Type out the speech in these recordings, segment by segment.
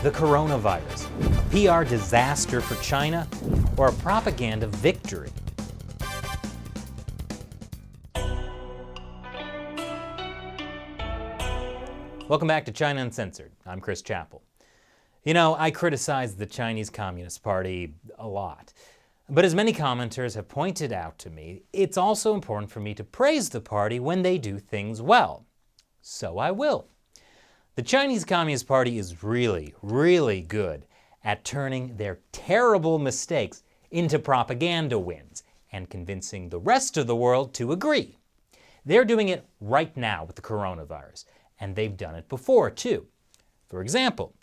the coronavirus, a PR disaster for China, or a propaganda victory? Welcome back to China Uncensored. I'm Chris Chappell. You know, I criticize the Chinese Communist Party a lot. But as many commenters have pointed out to me, it's also important for me to praise the party when they do things well. So I will. The Chinese Communist Party is really, really good at turning their terrible mistakes into propaganda wins and convincing the rest of the world to agree. They're doing it right now with the coronavirus, and they've done it before too. For example,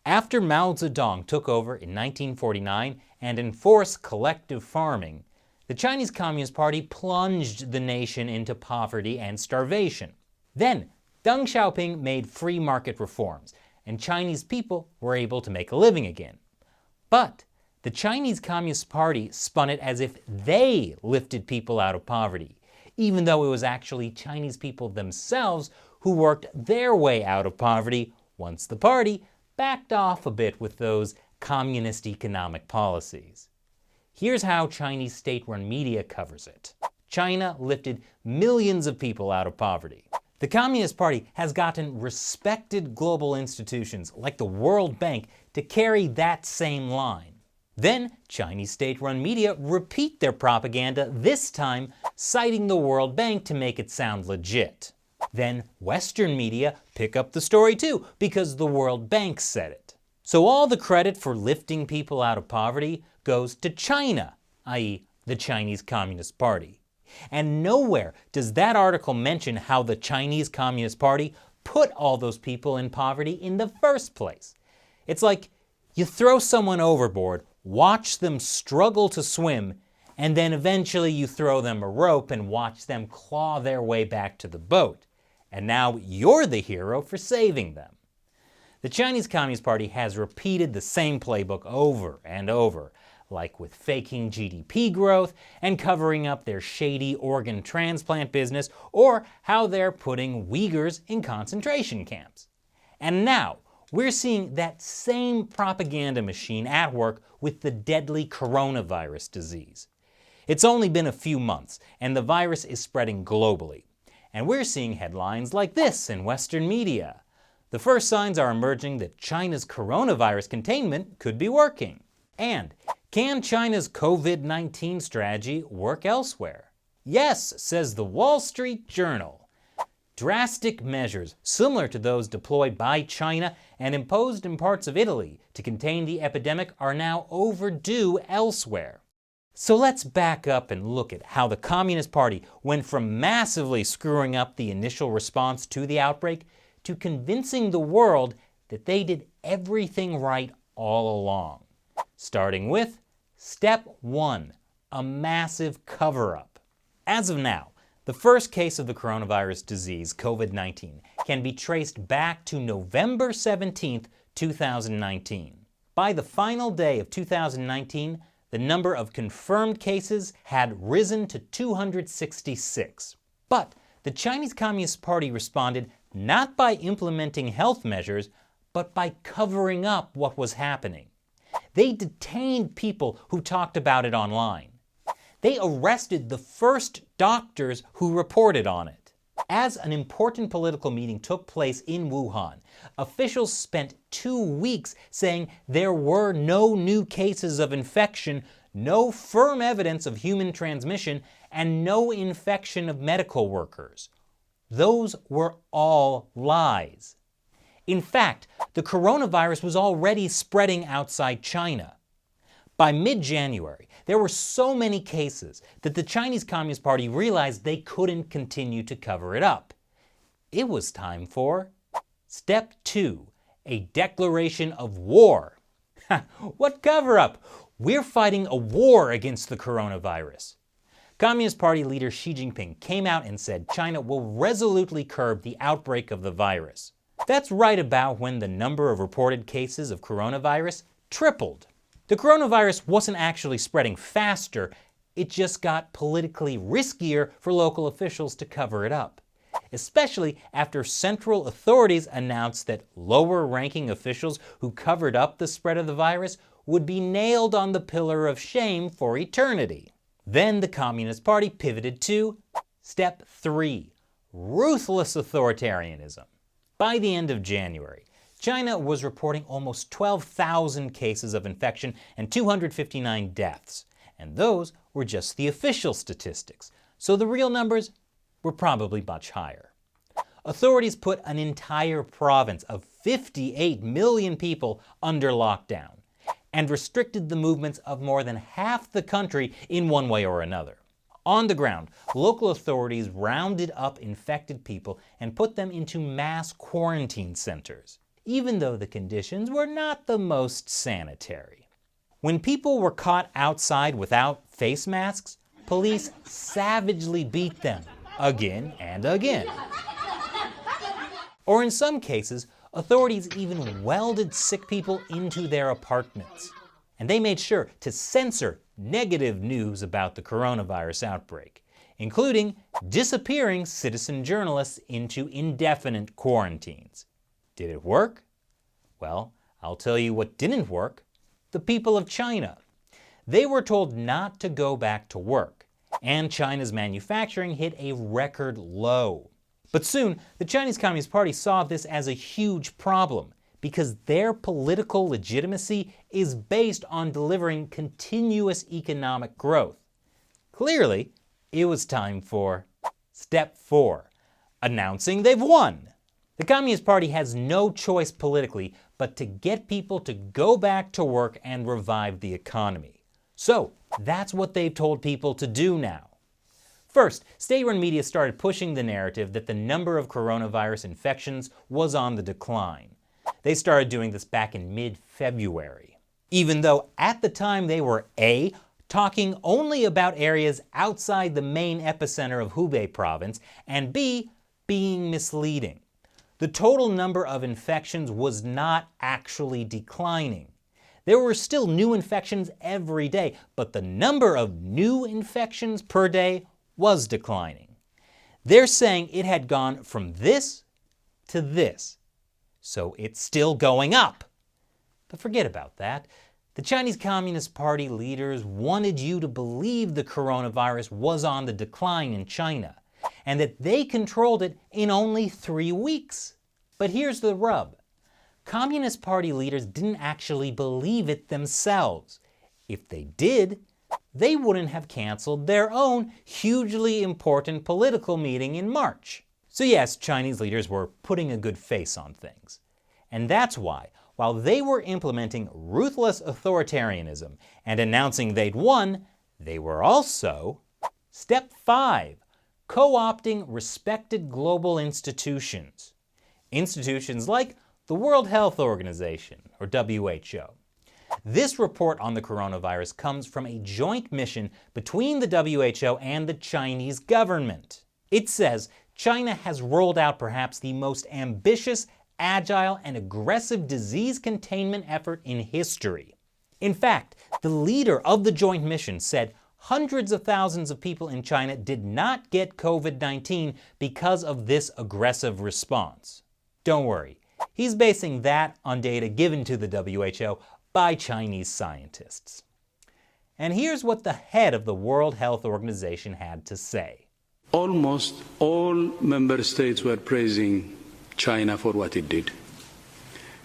after Mao Zedong took over in 1949 and enforced collective farming, the Chinese Communist Party plunged the nation into poverty and starvation. Then, Deng Xiaoping made free market reforms, and Chinese people were able to make a living again. But the Chinese Communist Party spun it as if they lifted people out of poverty, even though it was actually Chinese people themselves who worked their way out of poverty once the party backed off a bit with those communist economic policies. Here's how Chinese state-run media covers it. China lifted millions of people out of poverty. The Communist Party has gotten respected global institutions like the World Bank to carry that same line. Then Chinese state-run media repeat their propaganda, this time citing the World Bank to make it sound legit. Then Western media pick up the story too, because the World Bank said it. So all the credit for lifting people out of poverty goes to China, i.e. the Chinese Communist Party. And nowhere does that article mention how the Chinese Communist Party put all those people in poverty in the first place. It's like you throw someone overboard, watch them struggle to swim, and then eventually you throw them a rope and watch them claw their way back to the boat. And now you're the hero for saving them. The Chinese Communist Party has repeated the same playbook over and over, like with faking GDP growth and covering up their shady organ transplant business, or how they're putting Uyghurs in concentration camps. And now we're seeing that same propaganda machine at work with the deadly coronavirus disease. It's only been a few months, and the virus is spreading globally. And we're seeing headlines like this in Western media. The first signs are emerging that China's coronavirus containment could be working. And can China's COVID-19 strategy work elsewhere? Yes, says the Wall Street Journal. Drastic measures similar to those deployed by China and imposed in parts of Italy to contain the epidemic are now overdue elsewhere. So let's back up and look at how the Communist Party went from massively screwing up the initial response to the outbreak to convincing the world that they did everything right all along. Starting with Step 1, a massive cover-up. As of now, the first case of the coronavirus disease, COVID-19, can be traced back to November 17, 2019. By the final day of 2019, the number of confirmed cases had risen to 266. But the Chinese Communist Party responded not by implementing health measures, but by covering up what was happening. They detained people who talked about it online. They arrested the first doctors who reported on it. As an important political meeting took place in Wuhan, officials spent 2 weeks saying there were no new cases of infection, no firm evidence of human transmission, and no infection of medical workers. Those were all lies. In fact, the coronavirus was already spreading outside China. By mid-January, there were so many cases that the Chinese Communist Party realized they couldn't continue to cover it up. It was time for Step 2, a declaration of war. What cover-up? We're fighting a war against the coronavirus. Communist Party leader Xi Jinping came out and said China will resolutely curb the outbreak of the virus. That's right about when the number of reported cases of coronavirus tripled. The coronavirus wasn't actually spreading faster, it just got politically riskier for local officials to cover it up. especially after central authorities announced that lower-ranking officials who covered up the spread of the virus would be nailed on the pillar of shame for eternity. Then the Communist Party pivoted to step 3, ruthless authoritarianism. By the end of January, China was reporting almost 12,000 cases of infection and 259 deaths, and those were just the official statistics, so the real numbers were probably much higher. Authorities put an entire province of 58 million people under lockdown and restricted the movements of more than half the country in one way or another. On the ground, local authorities rounded up infected people and put them into mass quarantine centers, even though the conditions were not the most sanitary. When people were caught outside without face masks, police savagely beat them again and again. Or in some cases, authorities even welded sick people into their apartments. And they made sure to censor negative news about the coronavirus outbreak, including disappearing citizen journalists into indefinite quarantines. Did it work? Well, I'll tell you what didn't work. The people of China. They were told not to go back to work, and China's manufacturing hit a record low. But soon, the Chinese Communist Party saw this as a huge problem, because their political legitimacy is based on delivering continuous economic growth. Clearly, it was time for step 4, announcing they've won. The Communist Party has no choice politically but to get people to go back to work and revive the economy. So that's what they've told people to do now. First, state-run media started pushing the narrative that the number of coronavirus infections was on the decline. They started doing this back in mid-February, even though at the time they were A, talking only about areas outside the main epicenter of Hubei province, and B, being misleading. The total number of infections was not actually declining. There were still new infections every day, but the number of new infections per day was declining. They're saying it had gone from this to this, so it's still going up. But forget about that. The Chinese Communist Party leaders wanted you to believe the coronavirus was on the decline in China, and that they controlled it in only 3 weeks. But here's the rub. Communist Party leaders didn't actually believe it themselves. If they did, they wouldn't have canceled their own hugely important political meeting in March. So yes, Chinese leaders were putting a good face on things. And that's why, while they were implementing ruthless authoritarianism and announcing they'd won, they were also, step 5, co-opting respected global institutions. Institutions like the World Health Organization, or WHO. This report on the coronavirus comes from a joint mission between the WHO and the Chinese government. It says China has rolled out perhaps the most ambitious, agile, and aggressive disease containment effort in history. In fact, the leader of the joint mission said hundreds of thousands of people in China did not get COVID-19 because of this aggressive response. Don't worry, he's basing that on data given to the WHO by Chinese scientists. And here's what the head of the World Health Organization had to say. Almost all member states were praising China for what it did.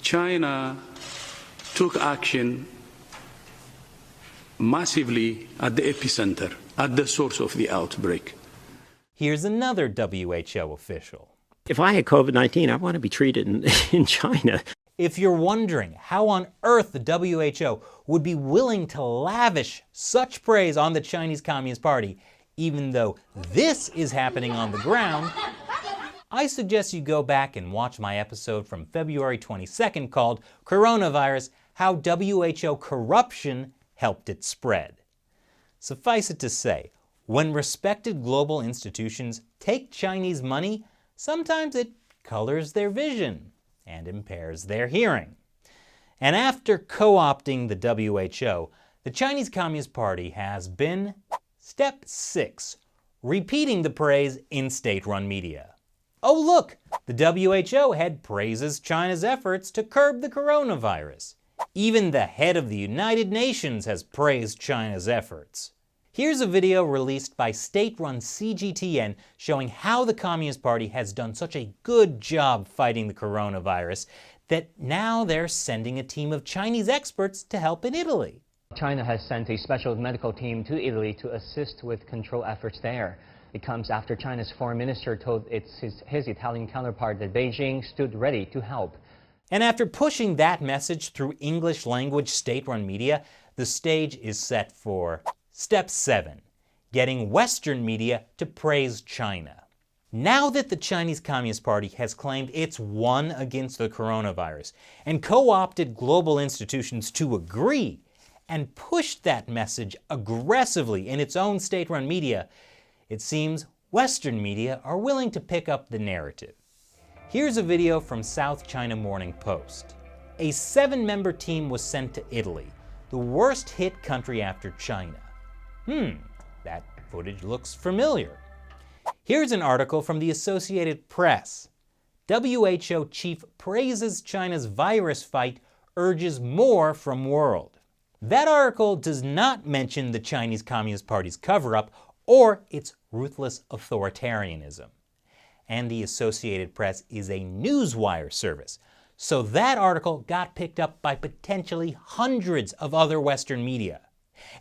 China took action massively at the epicenter, at the source of the outbreak. Here's another WHO official. If I had COVID-19, I want to be treated in China. If you're wondering how on earth the WHO would be willing to lavish such praise on the Chinese Communist Party, even though this is happening on the ground, I suggest you go back and watch my episode from February 22nd called Coronavirus, How WHO Corruption Helped It Spread. Suffice it to say, when respected global institutions take Chinese money, sometimes it colors their vision and impairs their hearing. And after co-opting the WHO, the Chinese Communist Party has been, step 6, repeating the praise in state-run media. Oh look, the WHO head praises China's efforts to curb the coronavirus. Even the head of the United Nations has praised China's efforts. Here's a video released by state-run CGTN showing how the Communist Party has done such a good job fighting the coronavirus that now they're sending a team of Chinese experts to help in Italy. China has sent a special medical team to Italy to assist with control efforts there. It comes after China's foreign minister told his Italian counterpart that Beijing stood ready to help. And after pushing that message through English-language state-run media, the stage is set for Step 7, getting Western media to praise China. Now that the Chinese Communist Party has claimed it's won against the coronavirus and co-opted global institutions to agree and pushed that message aggressively in its own state-run media, it seems Western media are willing to pick up the narrative. Here's a video from South China Morning Post. A 7-member team was sent to Italy, the worst hit country after China. That footage looks familiar. Here's an article from the Associated Press. WHO chief praises China's virus fight, urges more from world. That article does not mention the Chinese Communist Party's cover-up or its ruthless authoritarianism. And the Associated Press is a newswire service, so that article got picked up by potentially hundreds of other Western media.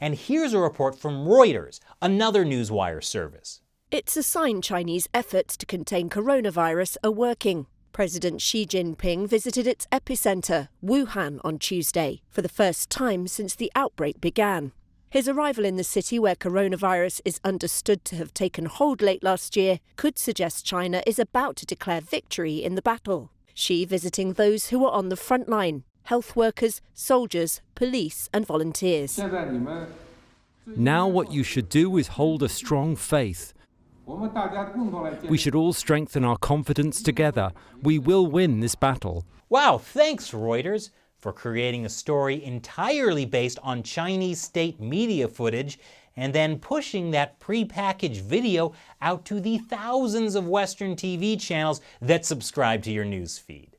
And here's a report from Reuters, another newswire service. It's a sign Chinese efforts to contain coronavirus are working. President Xi Jinping visited its epicenter, Wuhan, on Tuesday, for the first time since the outbreak began. His arrival in the city where coronavirus is understood to have taken hold late last year could suggest China is about to declare victory in the battle. Xi visiting those who are on the front line, health workers, soldiers, police and volunteers. Now what you should do is hold a strong faith. We should all strengthen our confidence together. We will win this battle. Wow, thanks Reuters for creating a story entirely based on Chinese state media footage and then pushing that prepackaged video out to the thousands of Western TV channels that subscribe to your newsfeed.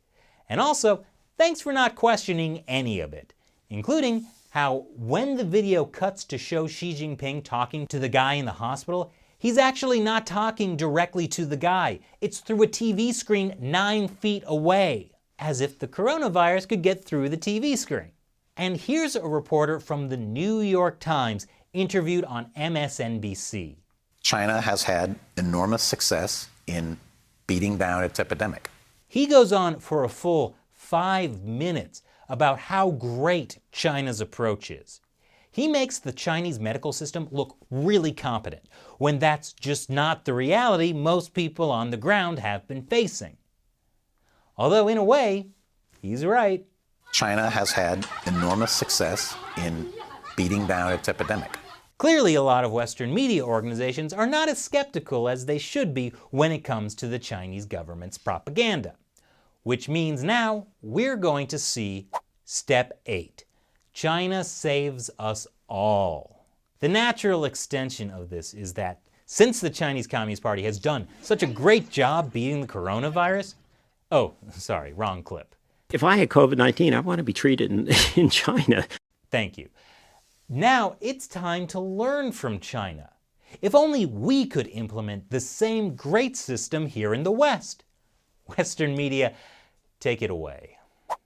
And also, thanks for not questioning any of it, including how when the video cuts to show Xi Jinping talking to the guy in the hospital, he's actually not talking directly to the guy. It's through a TV screen 9 feet away, as if the coronavirus could get through the TV screen. And here's a reporter from the New York Times interviewed on MSNBC. China has had enormous success in beating down its epidemic. He goes on for a full 5 minutes about how great China's approach is. He makes the Chinese medical system look really competent, when that's just not the reality most people on the ground have been facing. Although in a way, he's right. China has had enormous success in beating down its epidemic. Clearly, a lot of Western media organizations are not as skeptical as they should be when it comes to the Chinese government's propaganda. Which means now we're going to see Step 8. China saves us all. The natural extension of this is that since the Chinese Communist Party has done such a great job beating the coronavirus, oh, sorry, wrong clip. If I had COVID-19, I want to be treated in China. Thank you. Now it's time to learn from China. If only we could implement the same great system here in the West. Western media, take it away.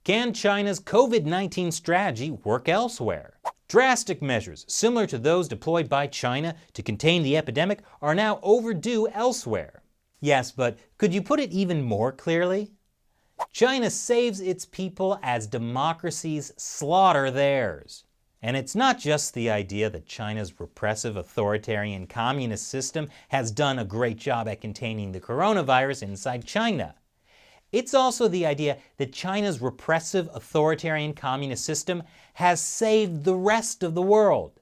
Can China's COVID-19 strategy work elsewhere? Drastic measures similar to those deployed by China to contain the epidemic are now overdue elsewhere. Yes, but could you put it even more clearly? China saves its people as democracies slaughter theirs. And it's not just the idea that China's repressive, authoritarian, communist system has done a great job at containing the coronavirus inside China. It's also the idea that China's repressive, authoritarian, communist system has saved the rest of the world.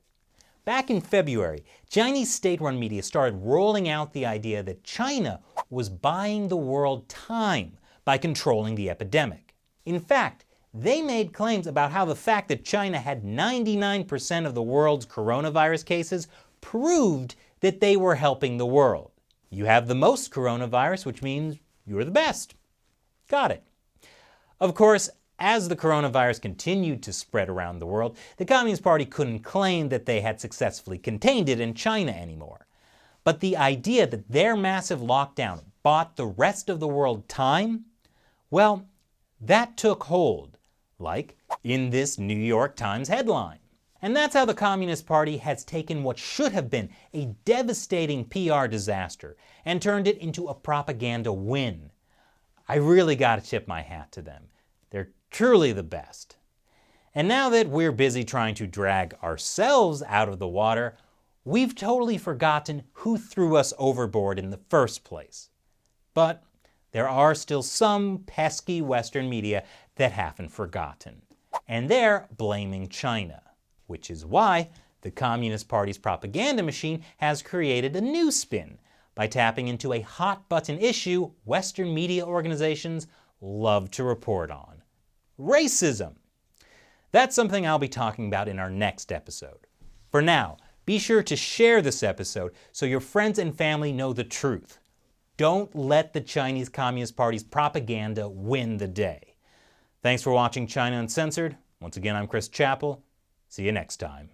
Back in February, Chinese state-run media started rolling out the idea that China was buying the world time by controlling the epidemic. In fact, they made claims about how the fact that China had 99% of the world's coronavirus cases proved that they were helping the world. You have the most coronavirus, which means you're the best. Got it. Of course, as the coronavirus continued to spread around the world, the Communist Party couldn't claim that they had successfully contained it in China anymore. But the idea that their massive lockdown bought the rest of the world time, well, that took hold, like in this New York Times headline. And that's how the Communist Party has taken what should have been a devastating PR disaster and turned it into a propaganda win. I really gotta tip my hat to them. They're truly the best. And now that we're busy trying to drag ourselves out of the water, we've totally forgotten who threw us overboard in the first place. But there are still some pesky Western media that haven't forgotten. And they're blaming China, which is why the Communist Party's propaganda machine has created a new spin by tapping into a hot-button issue Western media organizations love to report on: racism. That's something I'll be talking about in our next episode. For now, be sure to share this episode so your friends and family know the truth. Don't let the Chinese Communist Party's propaganda win the day. Thanks for watching China Uncensored. Once again, I'm Chris Chappell. See you next time.